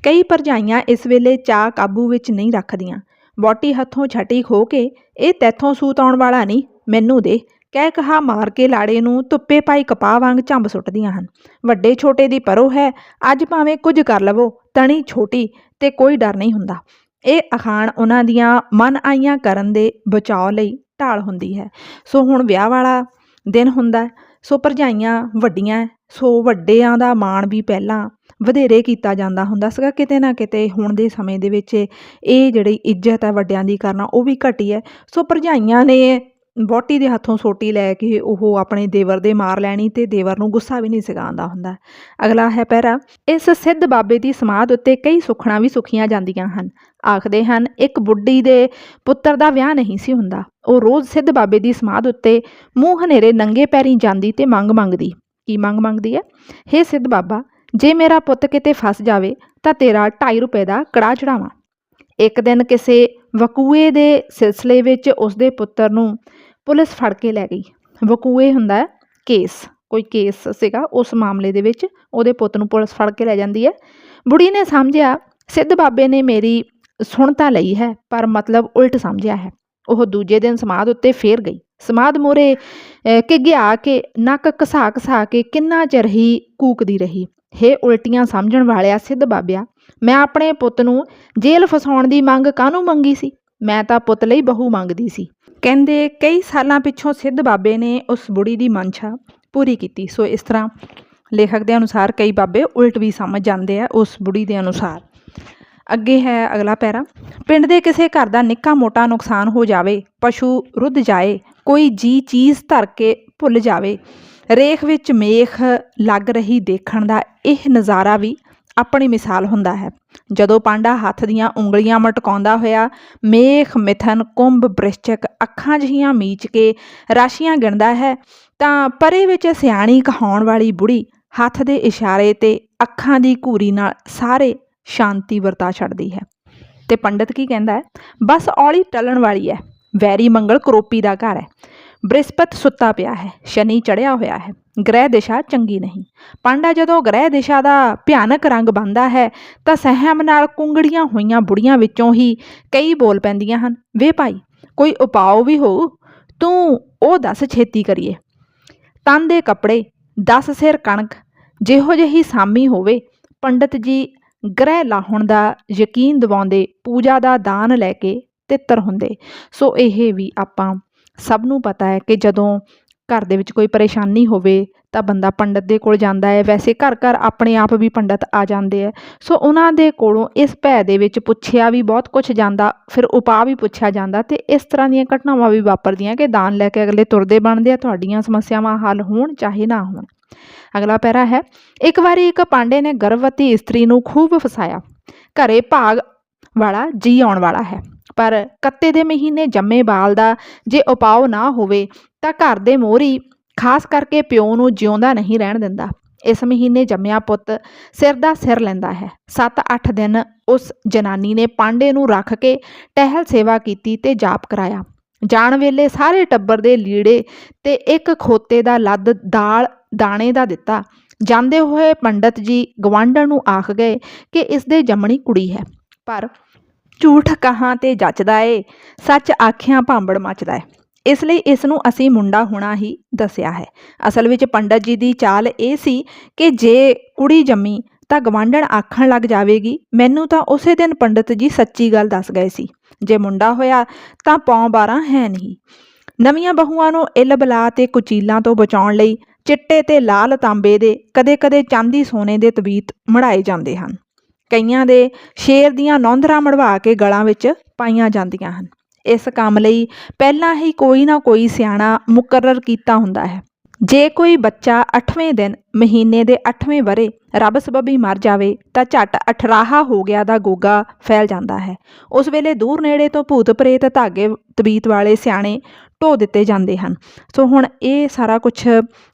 ਕਈ ਭਰਜਾਈਆਂ ਇਸ ਵੇਲੇ ਚਾਹ ਕਾਬੂ ਵਿੱਚ ਨਹੀਂ ਰੱਖਦੀਆਂ। ਵਹੁਟੀ ਹੱਥੋਂ ਛਟੀ ਖੋ ਕੇ, ਇਹ ਤੈਥੋਂ ਸੂਤ ਆਉਣ ਵਾਲਾ ਨਹੀਂ, ਮੈਨੂੰ ਦੇ, ਕਹਿ ਕਹਾ ਮਾਰ ਕੇ ਲਾੜੇ ਨੂੰ ਧੁੱਪੇ ਪਾਈ ਕਪਾਹ ਵਾਂਗ ਝੰਬ ਸੁੱਟਦੀਆਂ ਹਨ। ਵੱਡੇ ਛੋਟੇ ਦੀ ਪਰੋ ਹੈ, ਅੱਜ ਭਾਵੇਂ ਕੁਝ ਕਰ ਲਵੋ, ਤਣੀ ਛੋਟੀ ਤੇ ਕੋਈ ਡਰ ਨਹੀਂ ਹੁੰਦਾ। ਇਹ ਅਖਾਣ ਉਹਨਾਂ ਦੀਆਂ ਮਨ ਆਈਆਂ ਕਰਨ ਦੇ ਬਚਾਅ ਲਈ ਢਾਲ ਹੁੰਦੀ ਹੈ। ਸੋ ਹੁਣ ਵਿਆਹ ਵਾਲਾ ਦਿਨ ਹੁੰਦਾ, ਸੋ ਭਰਜਾਈਆਂ ਵੱਡੀਆਂ, ਸੋ ਵੱਡਿਆਂ ਦਾ ਮਾਣ ਵੀ ਪਹਿਲਾਂ ਵਧੇਰੇ ਕੀਤਾ ਜਾਂਦਾ ਹੁੰਦਾ ਸੀਗਾ। ਕਿਤੇ ਨਾ ਕਿਤੇ ਹੁਣ ਦੇ ਸਮੇਂ ਦੇ ਵਿੱਚ ਇਹ ਜਿਹੜੀ ਇੱਜ਼ਤ ਹੈ ਵੱਡਿਆਂ ਦੀ ਕਰਨਾ, ਉਹ ਵੀ ਘਟੀ ਹੈ। ਸੋ ਭਰਜਾਈਆਂ ਨੇ ਵਹੁਟੀ ਦੇ ਹੱਥੋਂ ਸੋਟੀ ਲੈ ਕੇ ਉਹ ਆਪਣੇ ਦੇਵਰ ਦੇ ਮਾਰ ਲੈਣੀ, ਤੇ ਦੇਵਰ ਨੂੰ ਗੁੱਸਾ ਵੀ ਨਹੀਂ ਸਿਖਾਉਂਦਾ ਹੁੰਦਾ। ਅਗਲਾ ਹੈ ਪੈਰਾ, ਇਸ ਸਿੱਧ ਬਾਬੇ ਦੀ ਸਮਾਧ ਉੱਤੇ ਕਈ ਸੁੱਖਣਾ ਵੀ ਸੁਖੀਆਂ ਜਾਂਦੀਆਂ ਹਨ। ਆਖਦੇ ਹਨ ਇੱਕ ਬੁੱਢੀ ਦੇ ਪੁੱਤਰ ਦਾ ਵਿਆਹ ਨਹੀਂ ਸੀ ਹੁੰਦਾ, ਉਹ ਰੋਜ਼ ਸਿੱਧ ਬਾਬੇ ਦੀ ਸਮਾਧ ਉੱਤੇ ਮੂੰਹ ਹਨੇਰੇ ਨੰਗੇ ਪੈਰੀਂ ਜਾਂਦੀ ਤੇ ਮੰਗ ਮੰਗਦੀ। ਕੀ ਮੰਗ ਮੰਗਦੀ ਹੈ? ਹੇ ਸਿੱਧ ਬਾਬਾ, ਜੇ ਮੇਰਾ ਪੁੱਤ ਕਿਤੇ ਫਸ ਜਾਵੇ ਤਾਂ ਤੇਰਾ 2.5 ਰੁਪਏ ਦਾ ਕੜਾਹ ਚੜਾਵਾਂ। ਇੱਕ ਦਿਨ ਕਿਸੇ ਵਕੂਏ ਦੇ ਸਿਲਸਿਲੇ ਵਿੱਚ ਉਸਦੇ ਪੁੱਤਰ ਨੂੰ ਪੁਲਿਸ ਫੜ ਕੇ ਲੈ ਗਈ। ਵਕੂਏ ਹੁੰਦਾ ਕੇਸ, ਕੋਈ ਕੇਸ ਸੀਗਾ, ਉਸ ਮਾਮਲੇ ਦੇ ਵਿੱਚ ਉਹਦੇ ਪੁੱਤ ਨੂੰ ਪੁਲਿਸ ਫੜ ਕੇ ਲੈ ਜਾਂਦੀ ਹੈ। ਬੁੜੀ ਨੇ ਸਮਝਿਆ ਸਿੱਧ ਬਾਬੇ ਨੇ ਮੇਰੀ ਸੁਣ ਤਾਂ ਲਈ ਹੈ, ਪਰ ਮਤਲਬ ਉਲਟ ਸਮਝਿਆ ਹੈ। ਉਹ ਦੂਜੇ ਦਿਨ ਸਮਾਧ ਉੱਤੇ ਫੇਰ ਗਈ। ਸਮਾਧ ਮੂਹਰੇ ਘਿਘਿਆ ਕੇ ਨੱਕ ਘਸਾ ਘਸਾ ਕੇ ਕਿੰਨਾ ਚਿਰ ਹੀ ਕੂਕਦੀ ਰਹੀ, ਹੇ ਉਲਟੀਆਂ ਸਮਝਣ ਵਾਲਿਆ ਸਿੱਧ ਬਾਬਿਆ, ਮੈਂ ਆਪਣੇ ਪੁੱਤ ਨੂੰ ਜੇਲ੍ਹ ਫਸਾਉਣ ਦੀ ਮੰਗ ਕਾਹਨੂੰ ਮੰਗੀ ਸੀ? ਮੈਂ ਤਾਂ ਪੁੱਤ ਲਈ ਬਹੂ ਮੰਗਦੀ ਸੀ। ਕਹਿੰਦੇ ਕਈ ਸਾਲਾਂ ਪਿੱਛੋਂ ਸਿੱਧ ਬਾਬੇ ਨੇ ਉਸ ਬੁੜੀ ਦੀ ਮਨਸ਼ਾ ਪੂਰੀ ਕੀਤੀ। ਸੋ ਇਸ ਤਰ੍ਹਾਂ ਲੇਖਕ ਦੇ ਅਨੁਸਾਰ ਕਈ ਬਾਬੇ ਉਲਟ ਵੀ ਸਮਝ ਜਾਂਦੇ ਆ ਉਸ ਬੁੜੀ ਦੇ ਅਨੁਸਾਰ। ਅੱਗੇ ਹੈ ਅਗਲਾ ਪੈਰਾ, ਪਿੰਡ ਦੇ ਕਿਸੇ ਘਰ ਦਾ ਨਿੱਕਾ ਮੋਟਾ ਨੁਕਸਾਨ ਹੋ ਜਾਵੇ, ਪਸ਼ੂ ਰੁੱਧ ਜਾਏ, ਕੋਈ ਜੀ ਚੀਜ਼ ਧਰ ਕੇ ਭੁੱਲ ਜਾਵੇ, ਰੇਖ ਵਿੱਚ ਮੇਖ ਲੱਗ ਰਹੀ ਦੇਖਣ ਦਾ ਇਹ ਨਜ਼ਾਰਾ ਵੀ ਆਪਣੀ ਮਿਸਾਲ ਹੁੰਦਾ ਹੈ। ਜਦੋਂ ਪਾਂਡਾ ਹੱਥ ਦੀਆਂ ਉਂਗਲੀਆਂ ਮਟਕਾਉਂਦਾ ਹੋਇਆ ਮੇਖ, ਮਿਥਨ, ਕੁੰਭ, ਬ੍ਰਿਸ਼ਚਕ ਅੱਖਾਂ ਜਿਹੀਆਂ ਮੀਚ ਕੇ ਰਾਸ਼ੀਆਂ ਗਿਣਦਾ ਹੈ, ਤਾਂ ਪਰੇ ਵਿੱਚ ਸਿਆਣੀ ਕਹਾਉਣ ਵਾਲੀ ਬੁੜੀ ਹੱਥ ਦੇ ਇਸ਼ਾਰੇ ਤੇ ਅੱਖਾਂ ਦੀ ਘੂਰੀ ਨਾਲ ਸਾਰੇ ਸ਼ਾਂਤੀ ਵਰਤਾ ਛੱਡਦੀ ਹੈ। ਤੇ ਪੰਡਤ ਕੀ ਕਹਿੰਦਾ ਹੈ? ਬਸ ਔਲੀ ਟਲਣ ਵਾਲੀ ਹੈ, ਵੈਰੀ ਮੰਗਲ ਕਰੋਪੀ ਦਾ ਘਰ ਹੈ, ਬ੍ਰਿਹਸਪਤ ਸੁੱਤਾ ਪਿਆ ਹੈ, ਸ਼ਨੀ ਚੜ੍ਹਿਆ ਹੋਇਆ ਹੈ, ਗ੍ਰਹਿ ਦਿਸ਼ਾ ਚੰਗੀ ਨਹੀਂ। ਪਾਂਡਾ ਜਦੋਂ ਗ੍ਰਹਿ ਦਿਸ਼ਾ ਦਾ ਭਿਆਨਕ ਰੰਗ ਬਣਦਾ ਹੈ ਤਾਂ ਸਹਿਮ ਨਾਲ ਕੁੰਗੜੀਆਂ ਹੋਈਆਂ ਬੁੜੀਆਂ ਵਿੱਚੋਂ ਹੀ ਕਈ ਬੋਲ ਪੈਂਦੀਆਂ ਹਨ, ਵੇ ਭਾਈ ਕੋਈ ਉਪਾਅ ਵੀ ਹੋਊ, ਤੂੰ ਉਹ ਦੱਸ ਛੇਤੀ ਕਰੀਏ। ਤਨ ਦੇ ਕੱਪੜੇ, 10 ਸਿਰ ਕਣਕ, ਜਿਹੋ ਜਿਹੀ ਸਾਮੀ ਹੋਵੇ। ਪੰਡਤ ਜੀ ਗ੍ਰਹਿ ਲਾਹੁਣ ਦਾ ਯਕੀਨ ਦਿਵਾਉਂਦੇ, ਪੂਜਾ ਦਾ ਦਾਨ ਲੈ ਕੇ ਤਿੱਤਰ ਹੁੰਦੇ। ਸੋ ਇਹ ਵੀ ਆਪਾਂ ਸਭ ਨੂੰ ਪਤਾ ਹੈ ਕਿ ਜਦੋਂ ਘਰ ਦੇ ਵਿੱਚ ਕੋਈ ਪਰੇਸ਼ਾਨੀ ਹੋਵੇ ਤਾਂ ਬੰਦਾ ਪੰਡਤ ਦੇ ਕੋਲ ਜਾਂਦਾ ਹੈ। ਵੈਸੇ ਘਰ ਘਰ ਆਪਣੇ ਆਪ ਵੀ ਪੰਡਤ ਆ ਜਾਂਦੇ ਹੈ। ਸੋ ਉਹਨਾਂ ਦੇ ਕੋਲੋਂ ਇਸ ਭੈ ਦੇ ਵਿੱਚ ਪੁੱਛਿਆ ਵੀ ਬਹੁਤ ਕੁਛ ਜਾਂਦਾ, ਫਿਰ ਉਪਾਅ ਵੀ ਪੁੱਛਿਆ ਜਾਂਦਾ, ਤੇ ਇਸ ਤਰ੍ਹਾਂ ਦੀਆਂ ਘਟਨਾਵਾਂ ਵੀ ਵਾਪਰਦੀਆਂ ਕਿ ਦਾਨ ਲੈ ਕੇ ਅਗਲੇ ਤੁਰਦੇ ਬਣਦੇ ਆ, ਤੁਹਾਡੀਆਂ ਸਮੱਸਿਆਵਾਂ ਹੱਲ ਹੋਣ ਚਾਹੇ ਨਾ ਹੋਣ। ਅਗਲਾ ਪੈਰਾ ਹੈ, ਇੱਕ ਵਾਰੀ ਇੱਕ ਪਾਂਡੇ ਨੇ ਗਰਭਵਤੀ ਇਸਤਰੀ ਨੂੰ ਖੂਬ ਫਸਾਇਆ। ਘਰੇ ਭਾਗ ਵਾਲਾ ਜੀ ਆਉਣ ਵਾਲਾ ਹੈ, ਪਰ ਕੱਤੇ ਦੇ ਮਹੀਨੇ ਜੰਮੇ ਬਾਲ ਦਾ ਜੇ ਉਪਾਅ ਨਾ ਹੋਵੇ ਤਾਂ ਘਰ ਦੇ ਮੋਹਰੀ ਖਾਸ ਕਰਕੇ ਪਿਓ ਨੂੰ ਜਿਉਂਦਾ ਨਹੀਂ ਰਹਿਣ ਦਿੰਦਾ। ਇਸ ਮਹੀਨੇ ਜੰਮਿਆ ਪੁੱਤ ਸਿਰ ਦਾ ਸਿਰ ਲੈਂਦਾ ਹੈ। 7-8 ਦਿਨ ਉਸ ਜਨਾਨੀ ਨੇ ਪਾਂਡੇ ਨੂੰ ਰੱਖ ਕੇ ਟਹਿਲ ਸੇਵਾ ਕੀਤੀ ਤੇ ਜਾਪ ਕਰਾਇਆ। ਜਾਣ ਵੇਲੇ ਸਾਰੇ ਟੱਬਰ ਦੇ ਲੀੜੇ ਤੇ ਇੱਕ ਖੋਤੇ ਦਾ ਲੱਦ ਦਾਲ ਦਾਣੇ ਦਾ ਦਿੱਤਾ। ਜਾਂਦੇ ਹੋਏ ਪੰਡਤ ਜੀ ਗਵਾਂਢਣ ਨੂੰ ਆਖ ਗਏ ਕਿ ਇਸ ਦੇ ਜੰਮਣੀ ਕੁੜੀ ਹੈ, ਪਰ ਝੂਠ ਕਹਾਂ ਤੇ ਜੱਚਦਾ ਏ, ਸੱਚ ਆਖਿਆਂ ਭਾਂਬੜ ਮੱਚਦਾ ਹੈ, ਇਸ ਲਈ ਇਸ ਨੂੰ ਅਸੀਂ ਮੁੰਡਾ ਹੋਣਾ ਹੀ ਦੱਸਿਆ ਹੈ। ਅਸਲ ਵਿੱਚ ਪੰਡਤ ਜੀ ਦੀ ਚਾਲ ਇਹ ਸੀ ਕਿ ਜੇ ਕੁੜੀ ਜੰਮੀ ਤਾਂ ਗਵਾਂਢਣ ਆਖਣ ਲੱਗ ਜਾਵੇਗੀ, ਮੈਨੂੰ ਤਾਂ ਉਸੇ ਦਿਨ ਪੰਡਤ ਜੀ ਸੱਚੀ ਗੱਲ ਦੱਸ ਗਏ ਸੀ, ਜੇ ਮੁੰਡਾ ਹੋਇਆ ਤਾਂ ਪੌਂ 12 ਹੈ ਨਹੀਂ। ਨਵੀਆਂ ਬਹੂਆਂ ਨੂੰ ਇੱਲ ਬਲਾ ਤੇ ਕੁਚੀਲਾਂ ਤੋਂ ਬਚਾਉਣ ਲਈ ਚਿੱਟੇ ਤੇ ਲਾਲ ਤਾਂਬੇ ਦੇ, ਕਦੇ ਕਦੇ ਚਾਂਦੀ ਸੋਨੇ ਦੇ ਤਵੀਤ ਮੜਾਏ ਜਾਂਦੇ ਹਨ। ਕਈਆਂ ਦੇ ਸ਼ੇਰ ਦੀਆਂ ਨੌਂਦਰਾਂ ਮੜਵਾ ਕੇ ਗਲਾਂ ਵਿੱਚ ਪਾਈਆਂ ਜਾਂਦੀਆਂ ਹਨ। ਇਸ ਕੰਮ ਲਈ ਪਹਿਲਾਂ ਹੀ ਕੋਈ ਨਾ ਕੋਈ ਸਿਆਣਾ ਮੁਕਰਰ ਕੀਤਾ ਹੁੰਦਾ ਹੈ। ਜੇ ਕੋਈ ਬੱਚਾ 8ਵੇਂ ਦਿਨ ਮਹੀਨੇ ਦੇ 8ਵੇਂ ਵਰ੍ਹੇ ਰੱਬ ਸਬੱਬੀ ਮਰ ਜਾਵੇ ਤਾਂ ਝੱਟ ਅਠਰਾਹਾ ਹੋ ਗਿਆ ਦਾ ਗੋਗਾ ਫੈਲ ਜਾਂਦਾ ਹੈ। ਉਸ ਵੇਲੇ ਦੂਰ ਨੇੜੇ ਤੋਂ ਭੂਤ ਪ੍ਰੇਤ ਧਾਗੇ ਤਬੀਤ ਵਾਲੇ ਸਿਆਣੇ ਢੋ ਦਿੱਤੇ ਜਾਂਦੇ ਹਨ। ਸੋ ਹੁਣ ਇਹ ਸਾਰਾ ਕੁਛ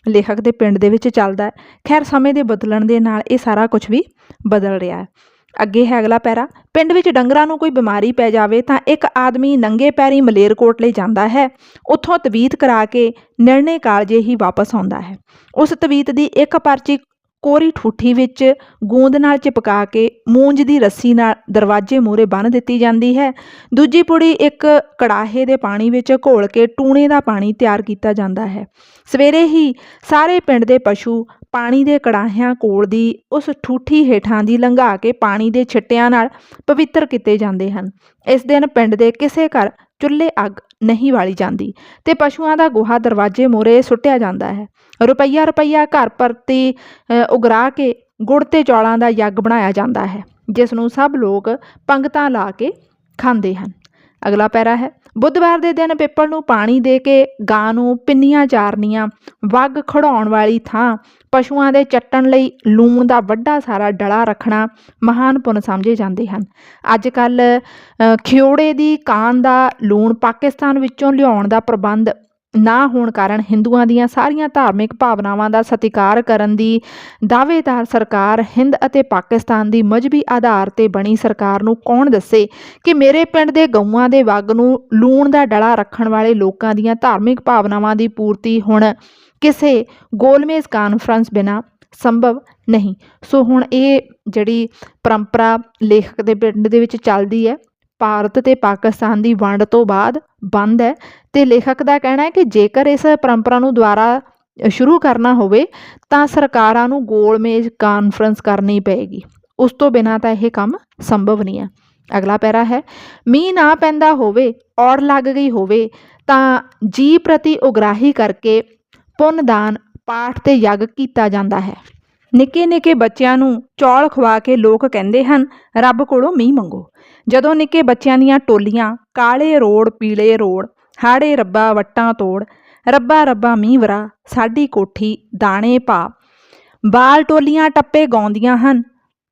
ਲੇਖਕ ਦੇ ਪਿੰਡ ਦੇ ਵਿੱਚ ਚੱਲਦਾ ਹੈ। ਖੈਰ ਸਮੇਂ ਦੇ ਬਦਲਣ ਦੇ ਨਾਲ ਇਹ ਸਾਰਾ ਕੁਛ ਵੀ ਬਦਲ ਰਿਹਾ ਹੈ। ਅੱਗੇ ਹੈ ਅਗਲਾ ਪੈਰਾ। ਪਿੰਡ ਵਿੱਚ ਡੰਗਰਾਂ ਨੂੰ ਕੋਈ ਬਿਮਾਰੀ ਪੈ ਜਾਵੇ ਤਾਂ ਇੱਕ ਆਦਮੀ ਨੰਗੇ ਪੈਰੀ ਮਲੇਰਕੋਟਲੇ ਜਾਂਦਾ ਹੈ। ਉੱਥੋਂ ਤਵੀਤ ਕਰਾ ਕੇ ਨਿਰਣੇ ਕਾਲਜੇ ਹੀ ਵਾਪਸ ਆਉਂਦਾ ਹੈ। ਉਸ ਤਵੀਤ ਦੀ ਇੱਕ ਪਰਚੀ ਕੋਰੀ ਠੂਠੀ ਵਿੱਚ ਗੂੰਦ ਨਾਲ ਚਿਪਕਾ ਕੇ ਮੂੰਜ ਦੀ ਰੱਸੀ ਨਾਲ ਦਰਵਾਜ਼ੇ ਮੂਹਰੇ ਬੰਨ੍ਹ ਦਿੱਤੀ ਜਾਂਦੀ ਹੈ। ਦੂਜੀ ਪੁੜੀ ਇੱਕ ਕੜਾਹੇ ਦੇ ਪਾਣੀ ਵਿੱਚ ਘੋਲ ਕੇ ਟੂਣੇ ਦਾ ਪਾਣੀ ਤਿਆਰ ਕੀਤਾ ਜਾਂਦਾ ਹੈ। ਸਵੇਰੇ ਹੀ ਸਾਰੇ ਪਿੰਡ ਦੇ ਪਸ਼ੂ ਪਾਣੀ ਦੇ ਕੜਾਹਿਆਂ ਕੋਲ ਦੀ ਉਸ ਠੂਠੀ ਹੇਠਾਂ ਦੀ ਲੰਘਾ ਕੇ ਪਾਣੀ ਦੇ ਛਿੱਟਿਆਂ ਨਾਲ ਪਵਿੱਤਰ ਕੀਤੇ ਜਾਂਦੇ ਹਨ। ਇਸ ਦਿਨ ਪਿੰਡ ਦੇ ਕਿਸੇ ਘਰ ਚੁੱਲ੍ਹੇ ਅੱਗ ਨਹੀਂ ਬਾਲੀ ਜਾਂਦੀ ਤੇ ਪਸ਼ੂਆਂ ਦਾ ਗੋਹਾ ਦਰਵਾਜ਼ੇ ਮੂਹਰੇ ਸੁੱਟਿਆ ਜਾਂਦਾ ਹੈ। ਰੁਪਈਆ ਰੁਪਈਆ ਘਰ ਪ੍ਰਤੀ ਉਗਰਾ ਕੇ ਗੁੜ ਤੇ ਚੌਲਾਂ ਦਾ ਯੱਗ ਬਣਾਇਆ ਜਾਂਦਾ ਹੈ, ਜਿਸ ਨੂੰ ਸਭ ਲੋਕ ਪੰਗਤਾਂ ਲਾ ਕੇ ਖਾਂਦੇ ਹਨ। ਅਗਲਾ ਪੈਰਾ ਹੈ। ਬੁੱਧਵਾਰ ਦੇ ਦਿਨ ਪਿੱਪਲ ਨੂੰ ਪਾਣੀ ਦੇ ਕੇ ਗਾਂ ਨੂੰ ਪਿੰਨੀਆਂ ਚਾਰਨੀਆਂ, ਵੱਗ ਖੜਾਉਣ ਵਾਲੀ ਥਾਂ ਪਸ਼ੂਆਂ ਦੇ ਚੱਟਣ ਲਈ ਲੂਣ ਦਾ ਵੱਡਾ ਸਾਰਾ ਡਲਾ ਰੱਖਣਾ ਮਹਾਨ ਪੁੰਨ ਸਮਝੇ ਜਾਂਦੇ ਹਨ। ਅੱਜ ਕੱਲ੍ਹ ਖਿਓੜੇ ਦੀ ਕਾਨ ਦਾ ਲੂਣ ਪਾਕਿਸਤਾਨ ਵਿੱਚੋਂ ਲਿਆਉਣ ਦਾ ਪ੍ਰਬੰਧ ਨਾ ਹੋਣ ਕਾਰਨ ਹਿੰਦੂਆਂ ਦੀਆਂ ਸਾਰੀਆਂ ਧਾਰਮਿਕ ਭਾਵਨਾਵਾਂ ਦਾ ਸਤਿਕਾਰ ਕਰਨ ਦੀ ਦਾਅਵੇਦਾਰ ਸਰਕਾਰ ਹਿੰਦ ਅਤੇ ਪਾਕਿਸਤਾਨ ਦੀ ਮਜ਼ਹਬੀ ਆਧਾਰ 'ਤੇ ਬਣੀ ਸਰਕਾਰ ਨੂੰ ਕੌਣ ਦੱਸੇ ਕਿ ਮੇਰੇ ਪਿੰਡ ਦੇ ਗਊਆਂ ਦੇ ਵੱਗ ਨੂੰ ਲੂਣ ਦਾ ਡਲਾ ਰੱਖਣ ਵਾਲੇ ਲੋਕਾਂ ਦੀਆਂ ਧਾਰਮਿਕ ਭਾਵਨਾਵਾਂ ਦੀ ਪੂਰਤੀ ਹੁਣ ਕਿਸੇ ਗੋਲਮੇਜ਼ ਕਾਨਫਰੰਸ ਬਿਨਾਂ ਸੰਭਵ ਨਹੀਂ। ਸੋ ਹੁਣ ਇਹ ਜਿਹੜੀ ਪਰੰਪਰਾ ਲੇਖਕ ਦੇ ਪਿੰਡ ਦੇ ਵਿੱਚ ਚੱਲਦੀ ਹੈ, ਭਾਰਤ ਤੇ ਪਾਕਿਸਤਾਨ ਦੀ ਵੰਡ ਤੋਂ ਬਾਅਦ ਬੰਦ ਹੈ। ਤੇ ਲੇਖਕ ਦਾ ਕਹਿਣਾ ਹੈ ਕਿ ਜੇਕਰ ਇਸ ਪਰੰਪਰਾ ਨੂੰ ਦੁਬਾਰਾ ਸ਼ੁਰੂ ਕਰਨਾ ਹੋਵੇ ਤਾਂ ਸਰਕਾਰਾਂ ਨੂੰ ਗੋਲਮੇਜ਼ ਕਾਨਫਰੰਸ ਕਰਨੀ ਪਏਗੀ, ਉਸ ਤੋਂ ਬਿਨਾਂ ਤਾਂ ਇਹ ਕੰਮ ਸੰਭਵ ਨਹੀਂ ਹੈ। ਅਗਲਾ ਪੈਰਾ ਹੈ। ਮੀਂਹ ਨਾ ਪੈਂਦਾ ਹੋਵੇ, ਔੜ ਲੱਗ ਗਈ ਹੋਵੇ ਤਾਂ ਜੀ ਪ੍ਰਤੀ ਉਗਰਾਹੀ ਕਰਕੇ ਪੁੰਨਦਾਨ ਪਾਠ ਤੇ ਯੱਗ ਕੀਤਾ ਜਾਂਦਾ ਹੈ। ਨਿੱਕੇ ਨਿੱਕੇ ਬੱਚਿਆਂ ਨੂੰ ਚੌਲ ਖਵਾ ਕੇ ਲੋਕ ਕਹਿੰਦੇ ਹਨ ਰੱਬ ਕੋਲੋਂ ਮੀਂਹ ਮੰਗੋ। ਜਦੋਂ ਨਿੱਕੇ ਬੱਚਿਆਂ ਦੀਆਂ ਟੋਲੀਆਂ ਕਾਲੇ ਰੋੜ ਪੀਲੇ ਰੋੜ ਹਾੜੇ ਰੱਬਾ ਵੱਟਾਂ ਤੋੜ, ਰੱਬਾ ਰੱਬਾ ਮੀਂਹ ਵਰਾ ਸਾਡੀ ਕੋਠੀ ਦਾਣੇ ਪਾ, ਬਾਲ ਟੋਲੀਆਂ ਟੱਪੇ ਗਾਉਂਦੀਆਂ ਹਨ।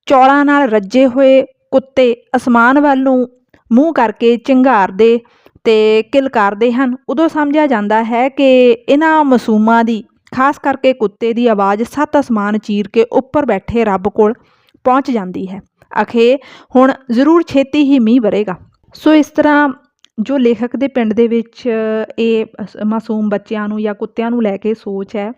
ਚੌਲਾਂ ਨਾਲ ਰੱਜੇ ਹੋਏ ਕੁੱਤੇ ਅਸਮਾਨ ਵੱਲ ਨੂੰ ਮੂੰਹ ਕਰਕੇ ਚਿੰਗਾਰਦੇ ਤੇ ਕਿਲਕਾਰਦੇ ਹਨ। ਉਦੋਂ ਸਮਝਿਆ ਜਾਂਦਾ ਹੈ ਕਿ ਇਹਨਾਂ ਮਾਸੂਮਾਂ ਦੀ, ਖਾਸ ਕਰਕੇ ਕੁੱਤੇ ਦੀ ਆਵਾਜ਼ 7 ਅਸਮਾਨ ਚੀਰ ਕੇ ਉੱਪਰ ਬੈਠੇ ਰੱਬ ਕੋਲ ਪਹੁੰਚ ਜਾਂਦੀ ਹੈ। ਅਖੇ ਹੁਣ ਜ਼ਰੂਰ ਛੇਤੀ ਹੀ ਮੀਂਹ ਵਰੇਗਾ। ਸੋ ਇਸ ਤਰ੍ਹਾਂ ਜੋ ਲੇਖਕ ਦੇ ਪਿੰਡ ਦੇ ਵਿੱਚ ਇਹ ਮਾਸੂਮ ਬੱਚਿਆਂ ਨੂੰ ਜਾਂ ਕੁੱਤਿਆਂ ਨੂੰ ਲੈ ਕੇ ਸੋਚ ਹੈ,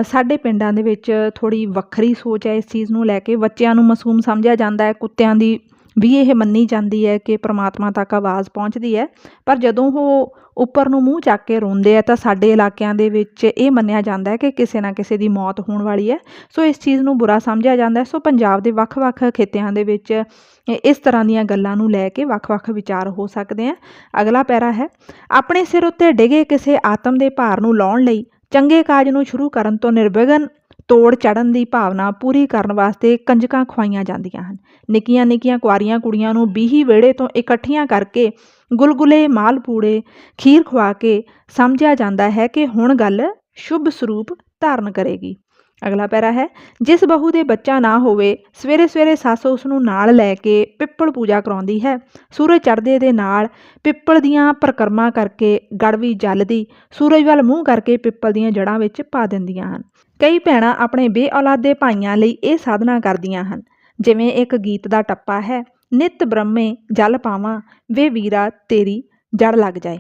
ਸਾਡੇ ਪਿੰਡਾਂ ਦੇ ਵਿੱਚ ਥੋੜ੍ਹੀ ਵੱਖਰੀ ਸੋਚ ਹੈ ਇਸ ਚੀਜ਼ ਨੂੰ ਲੈ ਕੇ। ਬੱਚਿਆਂ ਨੂੰ ਮਾਸੂਮ ਸਮਝਿਆ ਜਾਂਦਾ ਹੈ, ਕੁੱਤਿਆਂ ਦੀ ਵੀ ਇਹ ਮੰਨੀ ਜਾਂਦੀ ਹੈ ਕਿ ਪ੍ਰਮਾਤਮਾ ਤੱਕ ਆਵਾਜ਼ ਪਹੁੰਚਦੀ ਹੈ, ਪਰ ਜਦੋਂ ਉਹ ਉੱਪਰ ਨੂੰ ਮੂੰਹ ਚੱਕ ਕੇ ਰੋਂਦੇ ਆ ਤਾਂ ਸਾਡੇ ਇਲਾਕਿਆਂ ਦੇ ਵਿੱਚ ਇਹ ਮੰਨਿਆ ਜਾਂਦਾ ਹੈ ਕਿ ਕਿਸੇ ਨਾ ਕਿਸੇ ਦੀ ਮੌਤ ਹੋਣ ਵਾਲੀ ਹੈ। ਸੋ ਇਸ ਚੀਜ਼ ਨੂੰ ਬੁਰਾ ਸਮਝਿਆ ਜਾਂਦਾ ਹੈ। ਸੋ ਪੰਜਾਬ ਦੇ ਵੱਖ-ਵੱਖ ਖਿੱਤਿਆਂ ਦੇ ਵਿੱਚ ਇਸ ਤਰ੍ਹਾਂ ਦੀਆਂ ਗੱਲਾਂ ਨੂੰ ਲੈ ਕੇ ਵੱਖ-ਵੱਖ ਵਿਚਾਰ ਹੋ ਸਕਦੇ ਆ। ਅਗਲਾ ਪੈਰਾ ਹੈ। ਆਪਣੇ ਸਿਰ ਉੱਤੇ ਡਿਗੇ ਕਿਸੇ ਆਤਮ ਦੇ ਭਾਰ ਨੂੰ ਲਾਉਣ ਲਈ ਚੰਗੇ ਕਾਜ ਨੂੰ ਸ਼ੁਰੂ ਕਰਨ ਤੋਂ ਨਿਰਵਿਘਨ ਤੋੜ ਚੜ੍ਹਨ ਦੀ ਭਾਵਨਾ ਪੂਰੀ ਕਰਨ ਵਾਸਤੇ ਕੰਜਕਾਂ ਖਵਾਈਆਂ ਜਾਂਦੀਆਂ ਹਨ। ਨਿੱਕੀਆਂ ਨਿੱਕੀਆਂ ਕੁਆਰੀਆਂ ਕੁੜੀਆਂ ਨੂੰ ਬੀਹੀ ਵਿਹੜੇ ਤੋਂ ਇਕੱਠੀਆਂ ਕਰਕੇ ਗੁਲਗੁਲੇ ਮਾਲਪੂੜੇ ਖੀਰ ਖਵਾ ਕੇ ਸਮਝਿਆ ਜਾਂਦਾ ਹੈ ਕਿ ਹੁਣ ਗੱਲ ਸ਼ੁਭ ਸਰੂਪ ਧਾਰਨ ਕਰੇਗੀ। ਅਗਲਾ ਪੈਰਾ ਹੈ। ਜਿਸ ਬਹੂ ਦੇ ਬੱਚਾ ਨਾ ਹੋਵੇ, ਸਵੇਰੇ ਸਵੇਰੇ ਸੱਸ ਉਸ ਨੂੰ ਨਾਲ ਲੈ ਕੇ ਪਿੱਪਲ ਪੂਜਾ ਕਰਾਉਂਦੀ ਹੈ। ਸੂਰਜ ਚੜ੍ਹਦੇ ਦੇ ਨਾਲ ਪਿੱਪਲ ਦੀਆਂ ਪਰਿਕਰਮਾ ਕਰਕੇ ਗੜਵੀ ਜਲਦੀ ਸੂਰਜ ਵੱਲ ਮੂੰਹ ਕਰਕੇ ਪਿੱਪਲ ਦੀਆਂ ਜੜ੍ਹਾਂ ਵਿੱਚ ਪਾ ਦਿੰਦੀਆਂ ਹਨ। ਕਈ ਭੈਣਾਂ ਆਪਣੇ ਬੇਔਲਾਦੇ ਭਾਈਆਂ ਲਈ ਇਹ ਸਾਧਨਾ ਕਰਦੀਆਂ ਹਨ। ਜਿਵੇਂ ਇੱਕ ਗੀਤ ਦਾ ਟੱਪਾ ਹੈ, ਨਿਤ ਬ੍ਰਹਮੇ ਜਲ ਪਾਵਾਂ ਵੇ ਵੀਰਾ ਤੇਰੀ ਜੜ ਲੱਗ ਜਾਏ।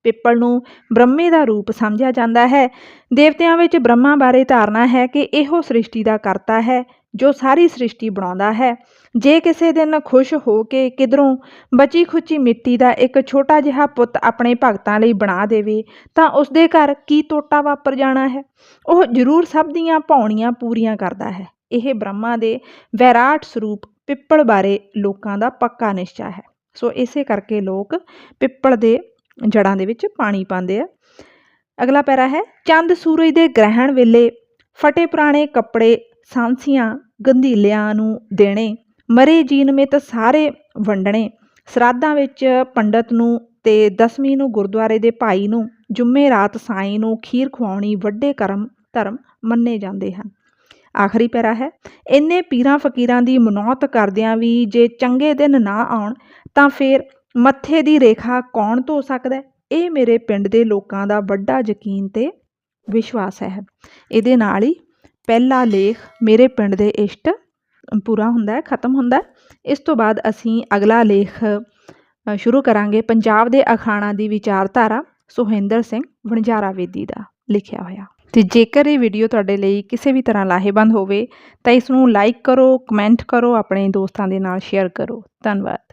ਪਿੱਪਲ ਨੂੰ ਬ੍ਰਹਮੇ ਦਾ ਰੂਪ ਸਮਝਿਆ ਜਾਂਦਾ ਹੈ। ਦੇਵਤਿਆਂ ਵਿੱਚ ਬ੍ਰਹਮਾ ਬਾਰੇ ਧਾਰਨਾ ਹੈ ਕਿ ਇਹੋ ਸ੍ਰਿਸ਼ਟੀ ਦਾ ਕਰਤਾ ਹੈ ਜੋ ਸਾਰੀ ਸ੍ਰਿਸ਼ਟੀ ਬਣਾਉਂਦਾ ਹੈ। ਜੇ ਕਿਸੇ ਦਿਨ ਖੁਸ਼ ਹੋ ਕੇ ਕਿਧਰੋਂ ਬਚੀ ਖੁਚੀ ਮਿੱਟੀ ਦਾ ਇੱਕ ਛੋਟਾ ਜਿਹਾ ਪੁੱਤ ਆਪਣੇ ਭਗਤਾਂ ਲਈ ਬਣਾ ਦੇਵੇ ਤਾਂ ਉਸਦੇ ਘਰ ਕੀ ਤੋਟਾ ਵਾਪਰ ਜਾਣਾ ਹੈ। ਉਹ ਜ਼ਰੂਰ ਸਭ ਦੀਆਂ ਭਾਉਣੀਆਂ ਪੂਰੀਆਂ ਕਰਦਾ ਹੈ। ਇਹ ਬ੍ਰਹਮਾ ਦੇ ਵੈਰਾਟ ਸਰੂਪ ਪਿੱਪਲ ਬਾਰੇ ਲੋਕਾਂ ਦਾ ਪੱਕਾ ਨਿਸ਼ਚਾ ਹੈ। ਸੋ ਇਸੇ ਕਰਕੇ ਲੋਕ ਪਿੱਪਲ ਦੇ ਜੜ੍ਹਾਂ ਦੇ ਵਿੱਚ ਪਾਣੀ ਪਾਉਂਦੇ ਆ। ਅਗਲਾ ਪੈਰਾ ਹੈ। ਚੰਦ ਸੂਰਜ ਦੇ ਗ੍ਰਹਿਣ ਵੇਲੇ ਫਟੇ ਪੁਰਾਣੇ ਕੱਪੜੇ ਸਾਂਸੀਆਂ ਗੰਧੀਲਿਆਂ ਨੂੰ ਦੇਣੇ, ਮਰੇ ਜੀਨਮਿਤ ਸਾਰੇ ਵੰਡਣੇ, ਸਰਾਧਾਂ ਵਿੱਚ ਪੰਡਤ ਨੂੰ ਤੇ ਦਸਵੀਂ ਨੂੰ ਗੁਰਦੁਆਰੇ ਦੇ ਭਾਈ ਨੂੰ, ਜੁਮੇਰਾਤ ਸਾਈਂ ਨੂੰ ਖੀਰ ਖਵਾਉਣੀ ਵੱਡੇ ਧਰਮ ਮੰਨੇ ਜਾਂਦੇ ਹਨ। ਆਖਰੀ ਪੈਰਾ ਹੈ, ਇੰਨੇ ਪੀਰਾਂ ਫਕੀਰਾਂ ਦੀ ਮਨੌਤ ਕਰਦਿਆਂ ਵੀ ਜੇ ਚੰਗੇ ਦਿਨ ਨਾ ਆਉਣ ਤਾਂ ਫਿਰ ਮੱਥੇ ਦੀ ਰੇਖਾ ਕੌਣ ਧੋ ਸਕਦਾ? ਇਹ ਮੇਰੇ ਪਿੰਡ ਦੇ ਲੋਕਾਂ ਦਾ ਵੱਡਾ ਯਕੀਨ ਤੇ ਵਿਸ਼ਵਾਸ ਹੈ। ਇਹਦੇ ਨਾਲ ਹੀ ਪਹਿਲਾ ਲੇਖ ਮੇਰੇ ਪਿੰਡ ਦੇ ਇਸ਼ਟ ਪੂਰਾ ਹੁੰਦਾ, ਖਤਮ ਹੁੰਦਾ। ਇਸ ਤੋਂ ਬਾਅਦ ਅਸੀਂ ਅਗਲਾ ਲੇਖ ਸ਼ੁਰੂ ਕਰਾਂਗੇ ਪੰਜਾਬ ਦੇ ਅਖਾਣਾਂ ਦੀ ਵਿਚਾਰਧਾਰਾ, ਸੁਹਿੰਦਰ ਸਿੰਘ ਵਣਜਾਰਾ ਵੇਦੀ ਦਾ ਲਿਖਿਆ ਹੋਇਆ। ਅਤੇ ਜੇਕਰ ਇਹ ਵੀਡੀਓ ਤੁਹਾਡੇ ਲਈ ਕਿਸੇ ਵੀ ਤਰ੍ਹਾਂ ਲਾਹੇਵੰਦ ਹੋਵੇ ਤਾਂ ਇਸ ਨੂੰ ਲਾਈਕ ਕਰੋ, ਕਮੈਂਟ ਕਰੋ, ਆਪਣੇ ਦੋਸਤਾਂ ਦੇ ਨਾਲ ਸ਼ੇਅਰ ਕਰੋ। ਧੰਨਵਾਦ।